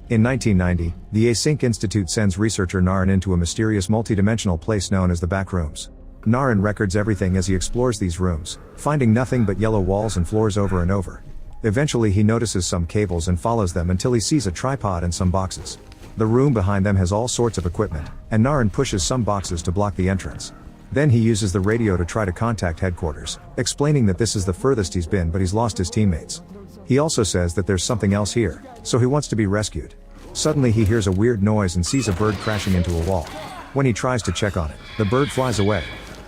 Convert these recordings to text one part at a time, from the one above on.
In 1990, the Async Institute sends researcher Naren into a mysterious multidimensional place known as the back rooms. Naren records everything as he explores these rooms, finding nothing but yellow walls and floors over and over. Eventually he notices some cables and follows them until he sees a tripod and some boxes. The room behind them has all sorts of equipment, and Naren pushes some boxes to block the entrance. Then he uses the radio to try to contact headquarters, explaining that this is the furthest he's been but he's lost his teammates. He also says that there's something else here, so he wants to be rescued. Suddenly he hears a weird noise and sees a bird crashing into a wall. When he tries to check on it, the bird flies away.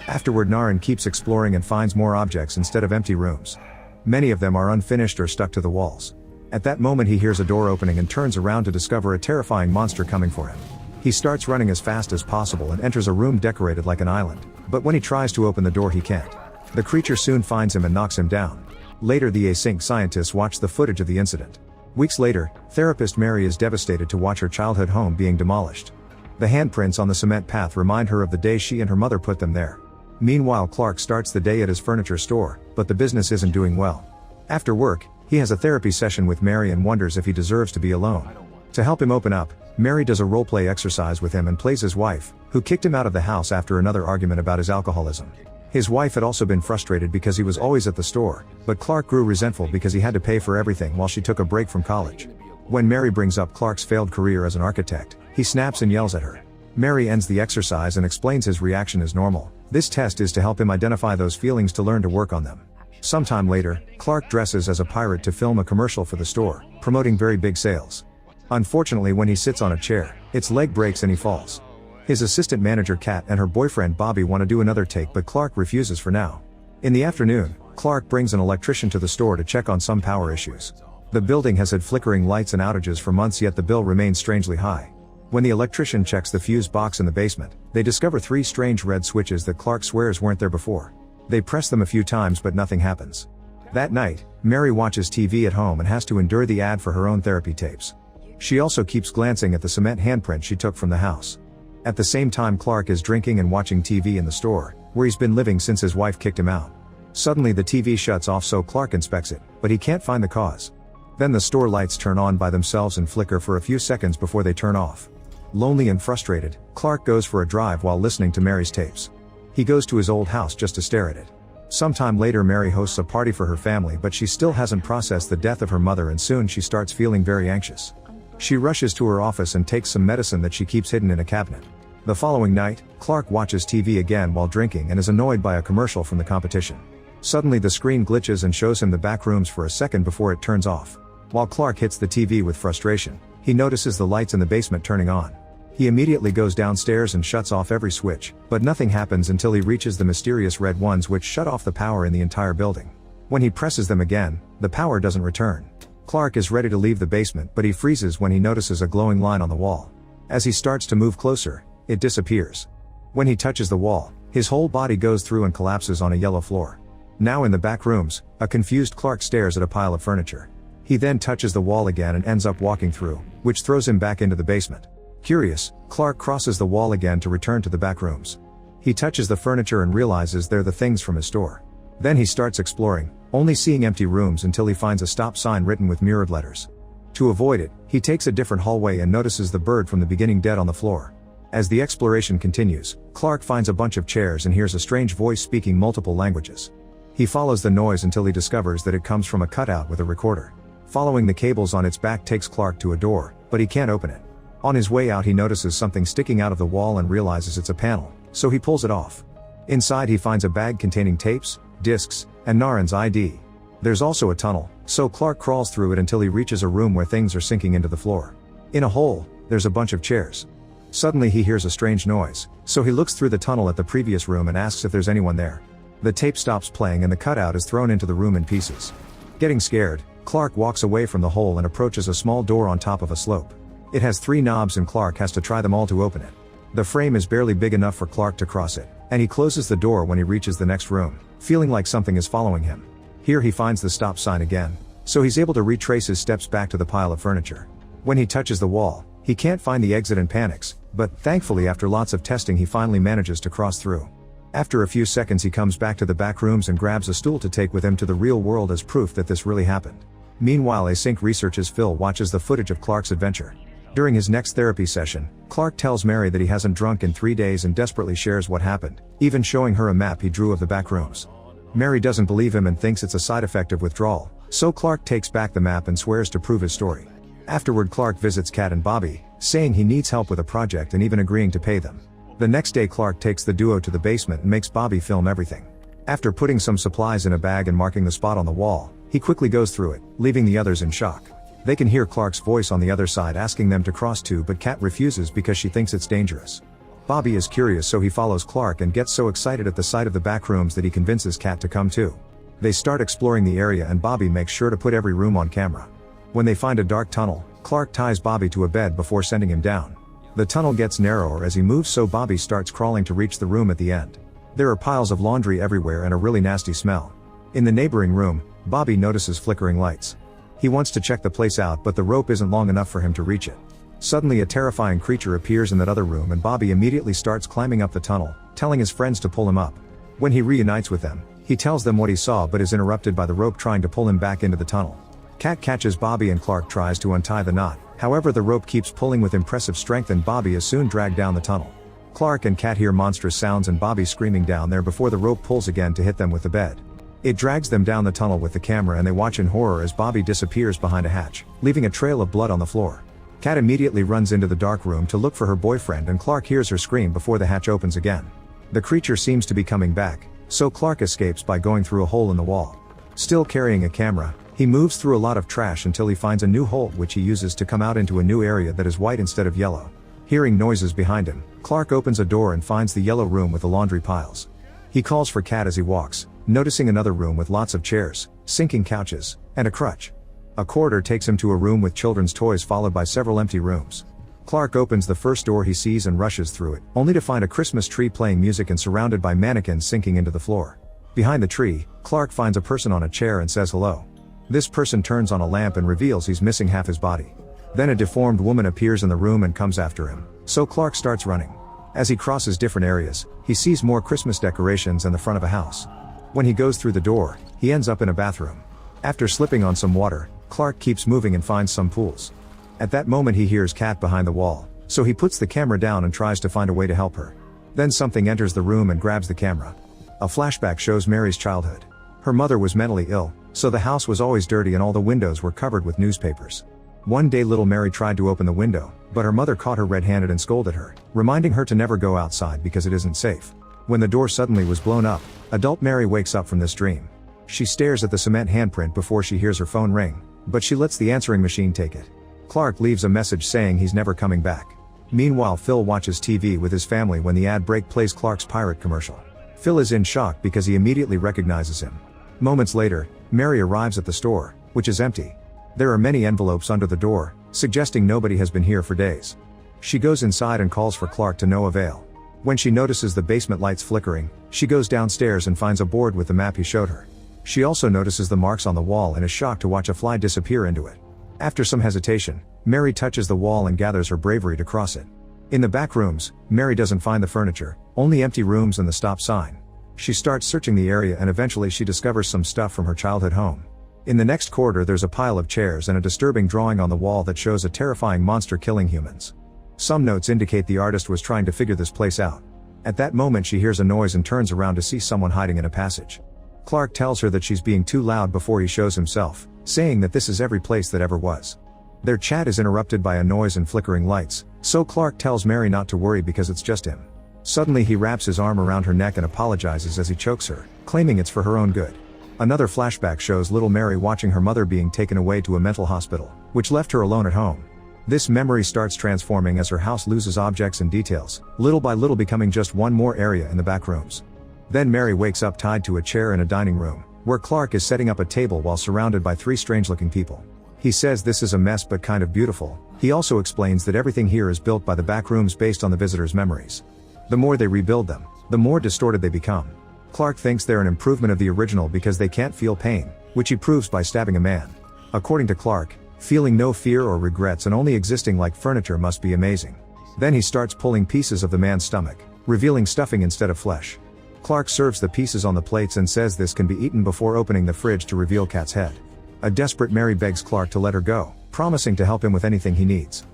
Afterward Naren keeps exploring and finds more objects instead of empty rooms. Many of them are unfinished or stuck to the walls. At that moment he hears a door opening and turns around to discover a terrifying monster coming for him. He starts running as fast as possible and enters a room decorated like an island, but when he tries to open the door he can't. The creature soon finds him and knocks him down. Later the Async scientists watch the footage of the incident. Weeks later, therapist Mary is devastated to watch her childhood home being demolished. The handprints on the cement path remind her of the day she and her mother put them there. Meanwhile Clark starts the day at his furniture store, but the business isn't doing well. After work, he has a therapy session with Mary and wonders if he deserves to be alone. To help him open up, Mary does a roleplay exercise with him and plays his wife, who kicked him out of the house after another argument about his alcoholism. His wife had also been frustrated because he was always at the store, but Clark grew resentful because he had to pay for everything while she took a break from college. When Mary brings up Clark's failed career as an architect, he snaps and yells at her. Mary ends the exercise and explains his reaction is normal. This test is to help him identify those feelings to learn to work on them. Sometime later, Clark dresses as a pirate to film a commercial for the store, promoting very big sales. Unfortunately when he sits on a chair, its leg breaks and he falls. His assistant manager Kat and her boyfriend Bobby want to do another take but Clark refuses for now. In the afternoon, Clark brings an electrician to the store to check on some power issues. The building has had flickering lights and outages for months yet the bill remains strangely high. When the electrician checks the fuse box in the basement, they discover 3 strange red switches that Clark swears weren't there before. They press them a few times but nothing happens. That night, Mary watches TV at home and has to endure the ad for her own therapy tapes. She also keeps glancing at the cement handprint she took from the house. At the same time Clark is drinking and watching TV in the store, where he's been living since his wife kicked him out. Suddenly the TV shuts off so Clark inspects it, but he can't find the cause. Then the store lights turn on by themselves and flicker for a few seconds before they turn off. Lonely and frustrated, Clark goes for a drive while listening to Mary's tapes. He goes to his old house just to stare at it. Sometime later Mary hosts a party for her family but she still hasn't processed the death of her mother and soon she starts feeling very anxious. She rushes to her office and takes some medicine that she keeps hidden in a cabinet. The following night, Clark watches TV again while drinking and is annoyed by a commercial from the competition. Suddenly the screen glitches and shows him the back rooms for a second before it turns off. While Clark hits the TV with frustration, he notices the lights in the basement turning on. He immediately goes downstairs and shuts off every switch, but nothing happens until he reaches the mysterious red ones which shut off the power in the entire building. When he presses them again, the power doesn't return. Clark is ready to leave the basement but he freezes when he notices a glowing line on the wall. As he starts to move closer, it disappears. When he touches the wall, his whole body goes through and collapses on a yellow floor. Now in the back rooms, a confused Clark stares at a pile of furniture. He then touches the wall again and ends up walking through, which throws him back into the basement. Curious, Clark crosses the wall again to return to the back rooms. He touches the furniture and realizes they're the things from his store. Then he starts exploring, only seeing empty rooms until he finds a stop sign written with mirrored letters. To avoid it, he takes a different hallway and notices the bird from the beginning dead on the floor. As the exploration continues, Clark finds a bunch of chairs and hears a strange voice speaking multiple languages. He follows the noise until he discovers that it comes from a cutout with a recorder. Following the cables on its back takes Clark to a door, but he can't open it. On his way out he notices something sticking out of the wall and realizes it's a panel, so he pulls it off. Inside he finds a bag containing tapes, discs, and Naren's ID. There's also a tunnel, so Clark crawls through it until he reaches a room where things are sinking into the floor. In a hole, there's a bunch of chairs. Suddenly he hears a strange noise, so he looks through the tunnel at the previous room and asks if there's anyone there. The tape stops playing and the cutout is thrown into the room in pieces. Getting scared, Clark walks away from the hole and approaches a small door on top of a slope. It has 3 knobs and Clark has to try them all to open it. The frame is barely big enough for Clark to cross it, and he closes the door when he reaches the next room, feeling like something is following him. Here he finds the stop sign again, so he's able to retrace his steps back to the pile of furniture. When he touches the wall, he can't find the exit and panics, but thankfully after lots of testing he finally manages to cross through. After a few seconds he comes back to the back rooms and grabs a stool to take with him to the real world as proof that this really happened. Meanwhile Async Research's Phil watches the footage of Clark's adventure. During his next therapy session, Clark tells Mary that he hasn't drunk in 3 days and desperately shares what happened, even showing her a map he drew of the back rooms. Mary doesn't believe him and thinks it's a side effect of withdrawal, so Clark takes back the map and swears to prove his story. Afterward, Clark visits Kat and Bobby, saying he needs help with a project and even agreeing to pay them. The next day, Clark takes the duo to the basement and makes Bobby film everything. After putting some supplies in a bag and marking the spot on the wall, he quickly goes through it, leaving the others in shock. They can hear Clark's voice on the other side asking them to cross too, but Kat refuses because she thinks it's dangerous. Bobby is curious, so he follows Clark and gets so excited at the sight of the back rooms that he convinces Kat to come too. They start exploring the area and Bobby makes sure to put every room on camera. When they find a dark tunnel, Clark ties Bobby to a bed before sending him down. The tunnel gets narrower as he moves, so Bobby starts crawling to reach the room at the end. There are piles of laundry everywhere and a really nasty smell. In the neighboring room, Bobby notices flickering lights. He wants to check the place out, but the rope isn't long enough for him to reach it. Suddenly a terrifying creature appears in that other room and Bobby immediately starts climbing up the tunnel, telling his friends to pull him up. When he reunites with them, he tells them what he saw but is interrupted by the rope trying to pull him back into the tunnel. Kat catches Bobby and Clark tries to untie the knot, however the rope keeps pulling with impressive strength and Bobby is soon dragged down the tunnel. Clark and Kat hear monstrous sounds and Bobby screaming down there before the rope pulls again to hit them with the bed. It drags them down the tunnel with the camera and they watch in horror as Bobby disappears behind a hatch, leaving a trail of blood on the floor. Kat immediately runs into the dark room to look for her boyfriend and Clark hears her scream before the hatch opens again. The creature seems to be coming back, so Clark escapes by going through a hole in the wall. Still carrying a camera, he moves through a lot of trash until he finds a new hole which he uses to come out into a new area that is white instead of yellow. Hearing noises behind him, Clark opens a door and finds the yellow room with the laundry piles. He calls for Kat as he walks, noticing another room with lots of chairs, sinking couches, and a crutch. A corridor takes him to a room with children's toys followed by several empty rooms. Clark opens the first door he sees and rushes through it, only to find a Christmas tree playing music and surrounded by mannequins sinking into the floor. Behind the tree, Clark finds a person on a chair and says hello. This person turns on a lamp and reveals he's missing half his body. Then a deformed woman appears in the room and comes after him, so Clark starts running. As he crosses different areas, he sees more Christmas decorations and the front of a house. When he goes through the door, he ends up in a bathroom. After slipping on some water, Clark keeps moving and finds some pools. At that moment he hears Kat behind the wall, so he puts the camera down and tries to find a way to help her. Then something enters the room and grabs the camera. A flashback shows Mary's childhood. Her mother was mentally ill, so the house was always dirty and all the windows were covered with newspapers. One day little Mary tried to open the window, but her mother caught her red-handed and scolded her, reminding her to never go outside because it isn't safe. When the door suddenly was blown up, adult Mary wakes up from this dream. She stares at the cement handprint before she hears her phone ring, but she lets the answering machine take it. Clark leaves a message saying he's never coming back. Meanwhile, Phil watches TV with his family when the ad break plays Clark's pirate commercial. Phil is in shock because he immediately recognizes him. Moments later, Mary arrives at the store, which is empty. There are many envelopes under the door, suggesting nobody has been here for days. She goes inside and calls for Clark to no avail. When she notices the basement lights flickering, she goes downstairs and finds a board with the map he showed her. She also notices the marks on the wall and is shocked to watch a fly disappear into it. After some hesitation, Mary touches the wall and gathers her bravery to cross it. In the back rooms, Mary doesn't find the furniture, only empty rooms and the stop sign. She starts searching the area and eventually she discovers some stuff from her childhood home. In the next corridor there's a pile of chairs and a disturbing drawing on the wall that shows a terrifying monster killing humans. Some notes indicate the artist was trying to figure this place out. At that moment she hears a noise and turns around to see someone hiding in a passage. Clark tells her that she's being too loud before he shows himself, saying that this is every place that ever was. Their chat is interrupted by a noise and flickering lights, so Clark tells Mary not to worry because it's just him. Suddenly he wraps his arm around her neck and apologizes as he chokes her, claiming it's for her own good. Another flashback shows little Mary watching her mother being taken away to a mental hospital, which left her alone at home. This memory starts transforming as her house loses objects and details, little by little becoming just one more area in the back rooms. Then Mary wakes up tied to a chair in a dining room, where Clark is setting up a table while surrounded by three strange-looking people. He says this is a mess but kind of beautiful. He also explains that everything here is built by the back rooms based on the visitors' memories. The more they rebuild them, the more distorted they become. Clark thinks they're an improvement of the original because they can't feel pain, which he proves by stabbing a man. According to Clark, feeling no fear or regrets and only existing like furniture must be amazing. Then he starts pulling pieces of the man's stomach, revealing stuffing instead of flesh. Clark serves the pieces on the plates and says this can be eaten before opening the fridge to reveal Kat's head. A desperate Mary begs Clark to let her go, promising to help him with anything he needs.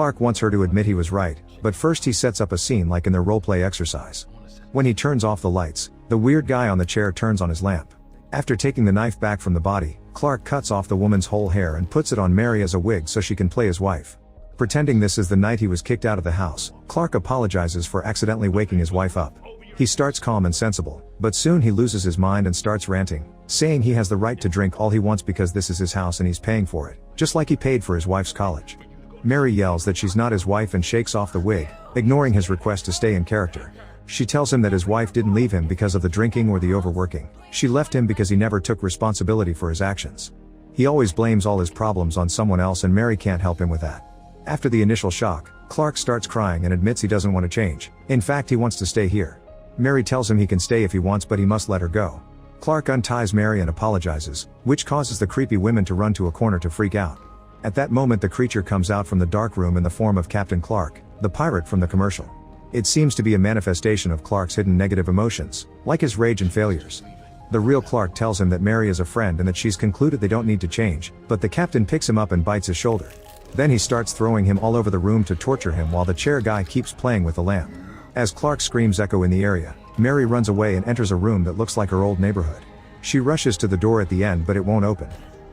Clark wants her to admit he was right, but first he sets up a scene like in their roleplay exercise. When he turns off the lights, the weird guy on the chair turns on his lamp. After taking the knife back from the body, Clark cuts off the woman's whole hair and puts it on Mary as a wig so she can play his wife. Pretending this is the night he was kicked out of the house, Clark apologizes for accidentally waking his wife up. He starts calm and sensible, but soon he loses his mind and starts ranting, saying he has the right to drink all he wants because this is his house and he's paying for it, just like he paid for his wife's college. Mary yells that she's not his wife and shakes off the wig, ignoring his request to stay in character. She tells him that his wife didn't leave him because of the drinking or the overworking. She left him because he never took responsibility for his actions. He always blames all his problems on someone else and Mary can't help him with that. After the initial shock, Clark starts crying and admits he doesn't want to change. In fact, he wants to stay here. Mary tells him he can stay if he wants, but he must let her go. Clark unties Mary and apologizes, which causes the creepy women to run to a corner to freak out. At that moment, the creature comes out from the dark room in the form of Captain Clark, the pirate from the commercial. It seems to be a manifestation of Clark's hidden negative emotions, like his rage and failures. The real Clark tells him that Mary is a friend and that she's concluded they don't need to change, but the captain picks him up and bites his shoulder. Then he starts throwing him all over the room to torture him while the chair guy keeps playing with the lamp. As Clark's screams echo in the area, Mary runs away and enters a room that looks like her old neighborhood. She rushes to the door at the end, but it won't open.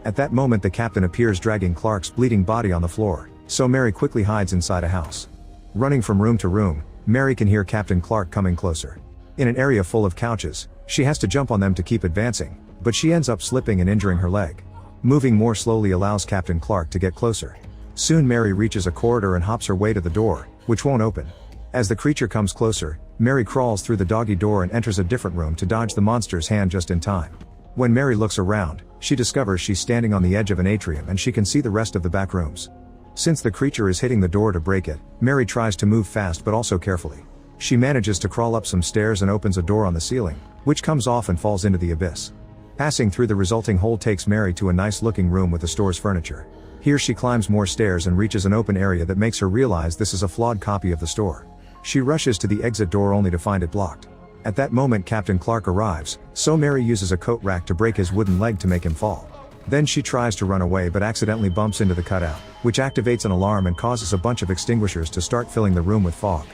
At that moment, the captain appears dragging Clark's bleeding body on the floor, so Mary quickly hides inside a house. Running from room to room, Mary can hear Captain Clark coming closer. In an area full of couches, she has to jump on them to keep advancing, but she ends up slipping and injuring her leg. Moving more slowly allows Captain Clark to get closer. Soon Mary reaches a corridor and hops her way to the door, which won't open. As the creature comes closer, Mary crawls through the doggy door and enters a different room to dodge the monster's hand just in time. When Mary looks around, she discovers she's standing on the edge of an atrium and she can see the rest of the back rooms. Since the creature is hitting the door to break it, Mary tries to move fast but also carefully. She manages to crawl up some stairs and opens a door on the ceiling, which comes off and falls into the abyss. Passing through the resulting hole takes Mary to a nice-looking room with the store's furniture. Here she climbs more stairs and reaches an open area that makes her realize this is a flawed copy of the store. She rushes to the exit door only to find it blocked. At that moment, Captain Clark arrives, so Mary uses a coat rack to break his wooden leg to make him fall. Then she tries to run away but accidentally bumps into the cutout, which activates an alarm and causes a bunch of extinguishers to start filling the room with fog.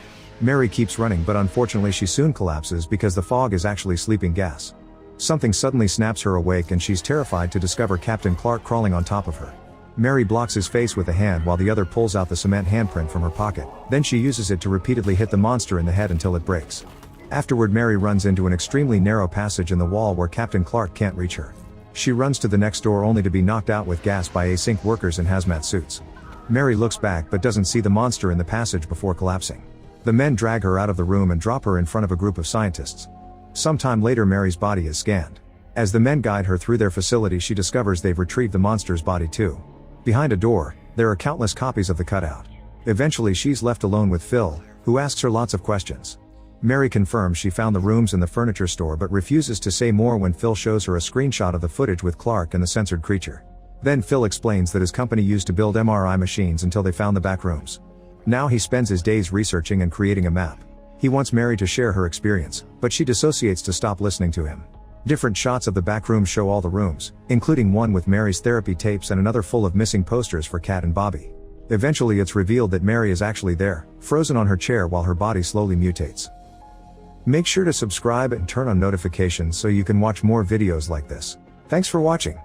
Mary keeps running, but unfortunately she soon collapses because the fog is actually sleeping gas. Something suddenly snaps her awake and she's terrified to discover Captain Clark crawling on top of her. Mary blocks his face with a hand while the other pulls out the cement handprint from her pocket. Then she uses it to repeatedly hit the monster in the head until it breaks. Afterward, Mary runs into an extremely narrow passage in the wall where Captain Clark can't reach her. She runs to the next door only to be knocked out with gas by async workers in hazmat suits. Mary looks back but doesn't see the monster in the passage before collapsing. The men drag her out of the room and drop her in front of a group of scientists. Sometime later, Mary's body is scanned. As the men guide her through their facility, she discovers they've retrieved the monster's body too. Behind a door, there are countless copies of the cutout. Eventually she's left alone with Phil, who asks her lots of questions. Mary confirms she found the rooms in the furniture store but refuses to say more when Phil shows her a screenshot of the footage with Clark and the censored creature. Then Phil explains that his company used to build MRI machines until they found the back rooms. Now he spends his days researching and creating a map. He wants Mary to share her experience, but she dissociates to stop listening to him. Different shots of the back room show all the rooms, including one with Mary's therapy tapes and another full of missing posters for Kat and Bobby. Eventually it's revealed that Mary is actually there, frozen on her chair while her body slowly mutates. Make sure to subscribe and turn on notifications so you can watch more videos like this. Thanks for watching.